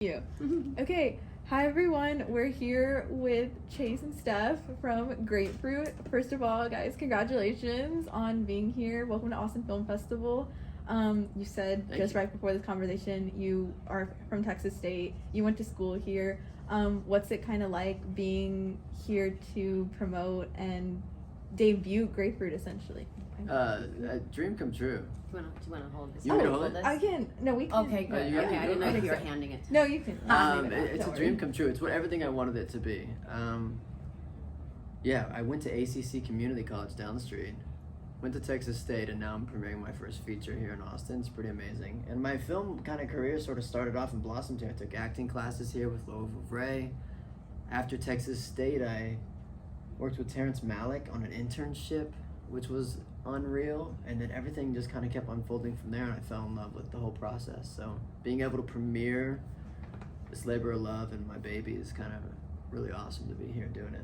You. Okay, hi everyone. We're here with Chase and Steph from Grapefruit. First of all, guys, congratulations on being here. Welcome to Austin Film Festival. You said right before this conversation you are from Texas State. You went to school here. What's it kind of like being here to promote and debut Grapefruit essentially? A dream come true. Do you want to hold this? You want me to hold it? I can. No, we can. Okay, good. you Okay, I didn't know if you were so. handing it. No, you can. It's a dream come true. It's what everything I wanted it to be. Yeah, I went to ACC Community College down the street, went to Texas State, and now I'm premiering my first feature here in Austin. It's pretty amazing. And my film kind of career sort of started off and blossomed here. I took acting classes here with Leia. After Texas State, I worked with Terrence Malick on an internship, which was unreal, and then everything just kind of kept unfolding from there, and I fell in love with the whole process. So being able to premiere this labor of love and my baby is kind of really awesome to be here doing it.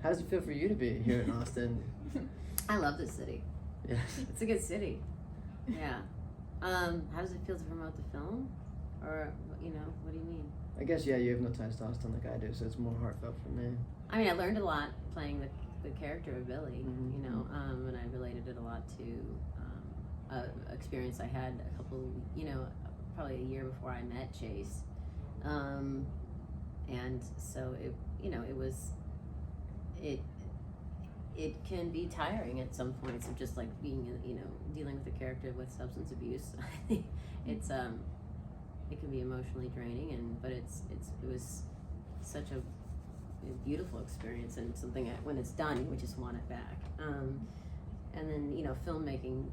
How does it feel for you to be here in Austin? I love this city. Yeah. It's a good city. Yeah. How does it feel to promote the film? Or, what do you mean? I guess, yeah, you have no ties to Austin like I do, so it's more heartfelt for me. I mean, I learned a lot playing the character of Billy, Mm-hmm. and I related it a lot to an experience I had a couple, probably a year before I met Chase. And so it can be tiring at some points of just like being, dealing with a character with substance abuse. I think it can be emotionally draining, but it was such a beautiful experience, and something that when it's done, we just want it back. And then, filmmaking,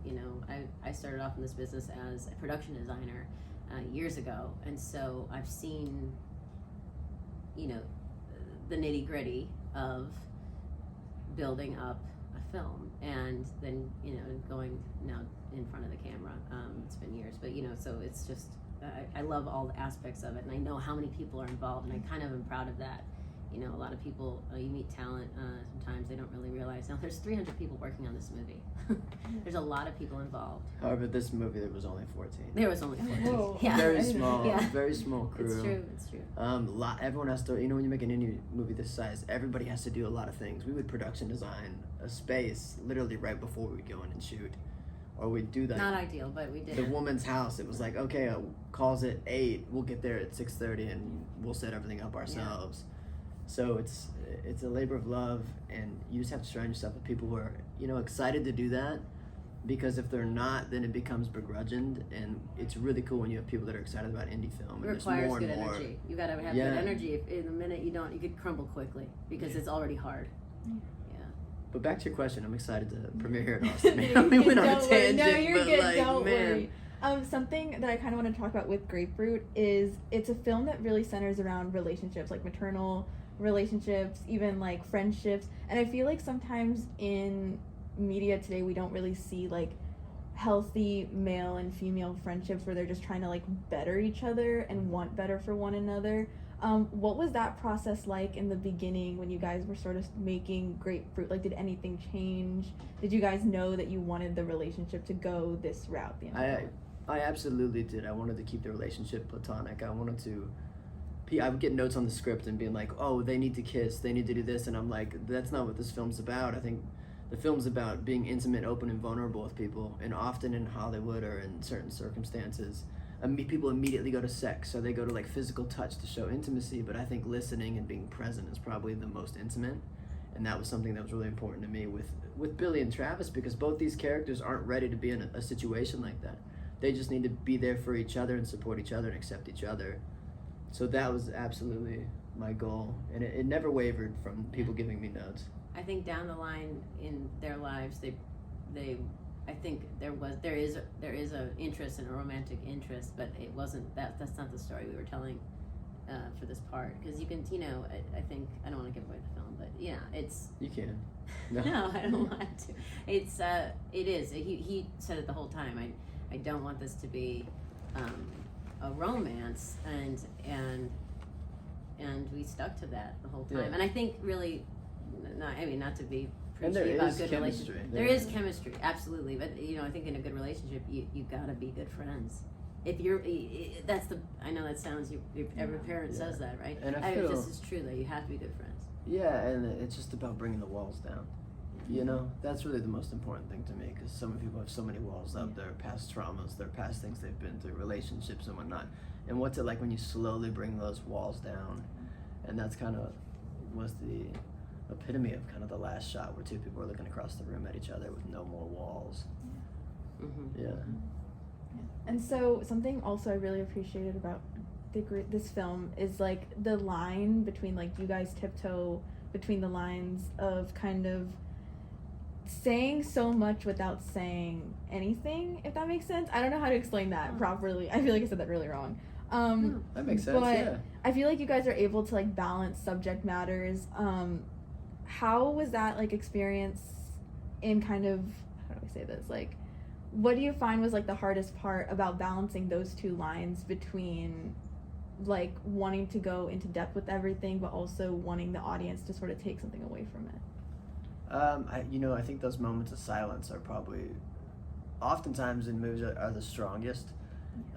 I started off in this business as a production designer years ago, and so I've seen, the nitty gritty of building up a film, and then, going now in front of the camera. It's been years, but, so it's just, I love all the aspects of it, and I know how many people are involved, and I kind of am proud of that. A lot of people, you meet talent, sometimes they don't really realize. Now, there's 300 people working on this movie. There's a lot of people involved. However, this movie, there was only 14. There was only 14. Whoa. Yeah. Very small, very small crew. It's true. Everyone has to, when you make an indie movie this size, everybody has to do a lot of things. We would production design a space literally right before we would go in and shoot. Or we'd do that. Not ideal, but we did. The woman's house, it was like, okay, calls at 8, we'll get there at 6:30 and we'll set everything up ourselves. Yeah. So it's a labor of love, and you just have to surround yourself with people who are, excited to do that, because if they're not, then it becomes begrudged, and it's really cool when you have people that are excited about indie film. It requires good energy. You gotta have good energy. If in a minute you could crumble quickly, because it's already hard. Yeah. But back to your question, I'm excited to premiere here in Austin. We went on a tangent, no, you're but good. Don't man. worry. Something that I kind of want to talk about with Grapefruit is it's a film that really centers around relationships, like maternal relationships, even like friendships, and I feel like sometimes in media today we don't really see like healthy male and female friendships where they're just trying to like better each other and want better for one another. What was that process like in the beginning when you guys were sort of making Grapefruit? Like, did anything change? Did you guys know that you wanted the relationship to go this route? I absolutely did. I wanted to keep the relationship platonic. I would get notes on the script and being like, oh, they need to kiss, they need to do this, and I'm like, that's not what this film's about. I think the film's about being intimate, open, and vulnerable with people, and often in Hollywood or in certain circumstances, people immediately go to sex, so they go to like physical touch to show intimacy, but I think listening and being present is probably the most intimate, and that was something that was really important to me with Billy and Travis, because both these characters aren't ready to be in a situation like that. They just need to be there for each other and support each other and accept each other. So that was absolutely my goal, and it never wavered from people giving me notes. I think down the line in their lives, I think there is a interest and a romantic interest, but it wasn't that's not the story we were telling for this part, because you can I think I don't want to give away the film, but it's you can. No, I don't want to. It's it is. He said it the whole time. I don't want this to be a romance, and we stuck to that the whole time. Yeah. And I think really, not to be And preachy about good chemistry. relationships. There is chemistry, absolutely. But I think in a good relationship, you gotta be good friends. if you're, that's the, I know that sounds, every parent says that, right? And I mean, feel, this is true though, you have to be good friends. Yeah, and it's just about bringing the walls down. You know, that's really the most important thing to me, because so many people have so many walls up, their past traumas, their past things they've been through, relationships and whatnot. And what's it like when you slowly bring those walls down? And that's kind of was the epitome of kind of the last shot, where two people are looking across the room at each other with no more walls. Yeah. And so something also I really appreciated about this film is like the line between, like, you guys tiptoe between the lines of kind of saying so much without saying anything, if that makes sense. I don't know how to explain that properly. I feel like I said that really wrong. That makes sense, but yeah. I feel like you guys are able to, like, balance subject matters. How was that, like, experience in kind of, how do I say this, like, what do you find was, like, the hardest part about balancing those two lines between, like, wanting to go into depth with everything but also wanting the audience to sort of take something away from it? I think those moments of silence are probably, oftentimes in movies, are the strongest.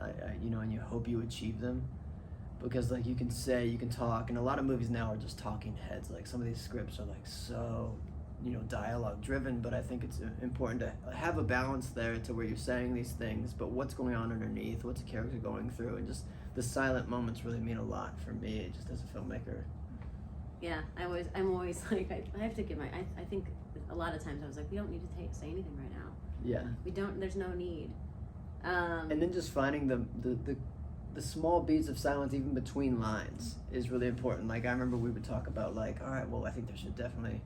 And you hope you achieve them, because, like, you can talk, and a lot of movies now are just talking heads. Like, some of these scripts are, like, so, dialogue driven, but I think it's important to have a balance there to where you're saying these things, but what's going on underneath, what's a character going through, and just the silent moments really mean a lot for me, just as a filmmaker. Yeah, I'm always like, I have to give I think a lot of times I was like, we don't need to say anything right now. Yeah. There's no need. And then just finding the small beats of silence even between lines is really important. Like, I remember we would talk about, like, all right, well, I think there should definitely,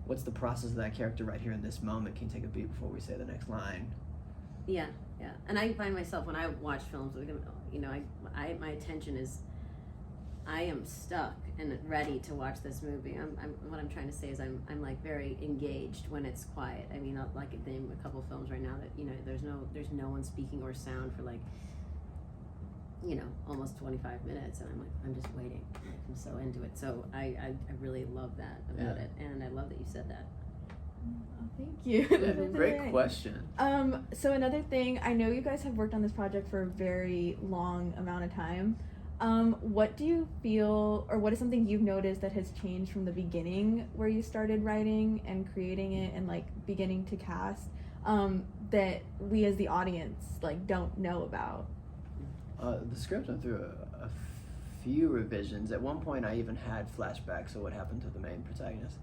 what's the process of that character right here in this moment? Can you take a beat before we say the next line? Yeah. And I find myself, when I watch films, my attention is, I am stuck and ready to watch this movie. What I'm trying to say is I'm like very engaged when it's quiet. I mean, I'll like name a couple films right now that there's no one speaking or sound for, like, almost 25 minutes, and I'm just waiting. I'm so into it. So I really love that about it, and I love that you said that. Oh, thank you. Great question. So another thing, I know you guys have worked on this project for a very long amount of time. What do you feel, or what is something you've noticed that has changed from the beginning where you started writing and creating it and, like, beginning to cast, that we as the audience, like, don't know about? The script went through a few revisions. At one point I even had flashbacks of what happened to the main protagonist.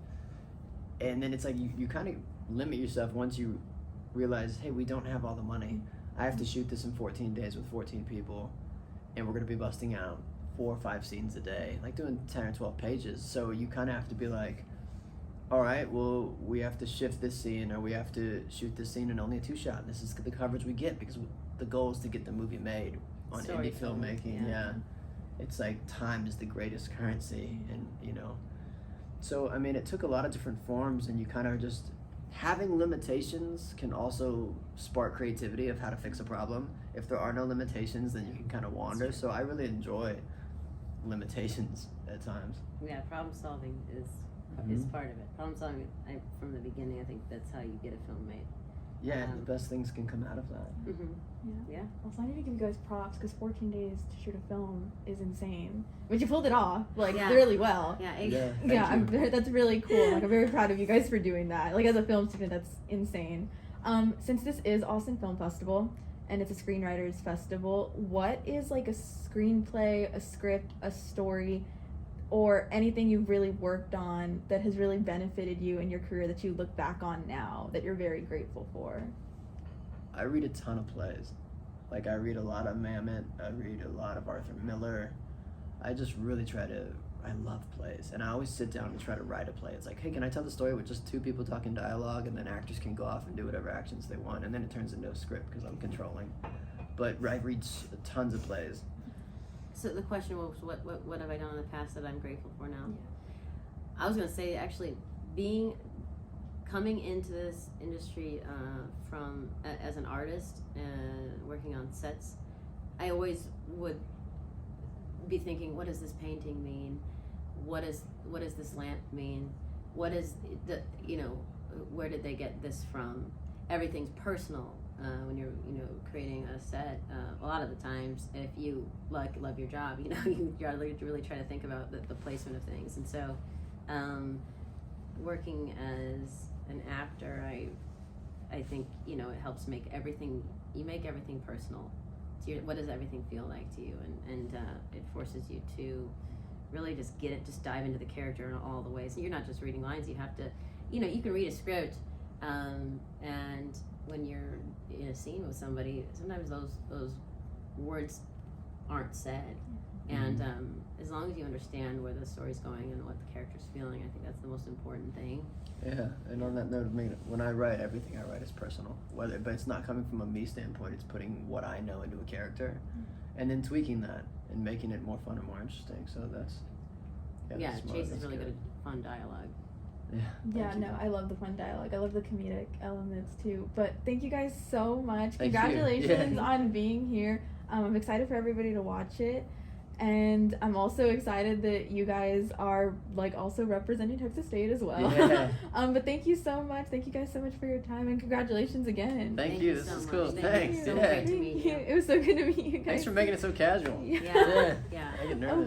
And then it's like you kind of limit yourself once you realize, hey, we don't have all the money. I have to shoot this in 14 days with 14 people, and we're going to be busting out 4 or 5 scenes a day, like doing 10 or 12 pages. So you kind of have to be like, all right, well, we have to shift this scene, or we have to shoot this scene in only a 2-shot. This is the coverage we get, because the goal is to get the movie made on indie filmmaking. Yeah. It's like time is the greatest currency, and so I mean, it took a lot of different forms, and you kind of just having limitations can also spark creativity of how to fix a problem. If there are no limitations, then you can kind of wander. So I really enjoy limitations at times. Yeah, problem solving is part of it. Problem solving, from the beginning, I think that's how you get a film made. Yeah, the best things can come out of that. Yeah. Also, I need to give you guys props, because 14 days to shoot a film is insane. But you pulled it off, like, really well. That's really cool. Like, I'm very proud of you guys for doing that. Like, as a film student, that's insane. Since this is Austin Film Festival, and it's a screenwriters festival, what is, like, a screenplay, a script, a story, or anything you've really worked on that has really benefited you in your career that you look back on now that you're very grateful for? I read a ton of plays. Like, I read a lot of Mamet, I read a lot of Arthur Miller. I just really I love plays, and I always sit down and try to write a play. It's like, hey, can I tell the story with just 2 people talking dialogue, and then actors can go off and do whatever actions they want, and then it turns into a script because I'm controlling. But I read tons of plays. So the question was, what have I done in the past that I'm grateful for now? I was going to say, actually, coming into this industry as an artist and working on sets, I always would be thinking, what does this painting mean? What does this lamp mean? What is where did they get this from? Everything's personal. when you're creating a set. A lot of the times, if you love your job, you really try to think about the placement of things. And so, working as an actor, I think it helps make everything personal. What does everything feel like to you, and it forces you to really just dive into the character in all the ways. You're not just reading lines. You have to, you can read a script, and when you're in a scene with somebody, sometimes those words aren't said. And as long as you understand where the story's going and what the character's feeling, I think that's the most important thing. Yeah, and on that note, when I write, everything I write is personal. But it's not coming from a me standpoint. It's putting what I know into a character, and then tweaking that and making it more fun and more interesting. So that's Chase is really good at fun dialogue. Yeah, no, I love the fun dialogue. I love the comedic elements too. But thank you guys so much. Thank Congratulations you. on being here. I'm excited for everybody to watch it. And I'm also excited that you guys are also representing Texas State as well. Yeah. But thank you so much. Thank you guys so much for your time, and congratulations again. Thank you. This so is much. cool. Thank Thanks. you. So Yeah. great to meet you. It was so good to meet you guys. Thanks for making it so casual. Yeah. I get nervous.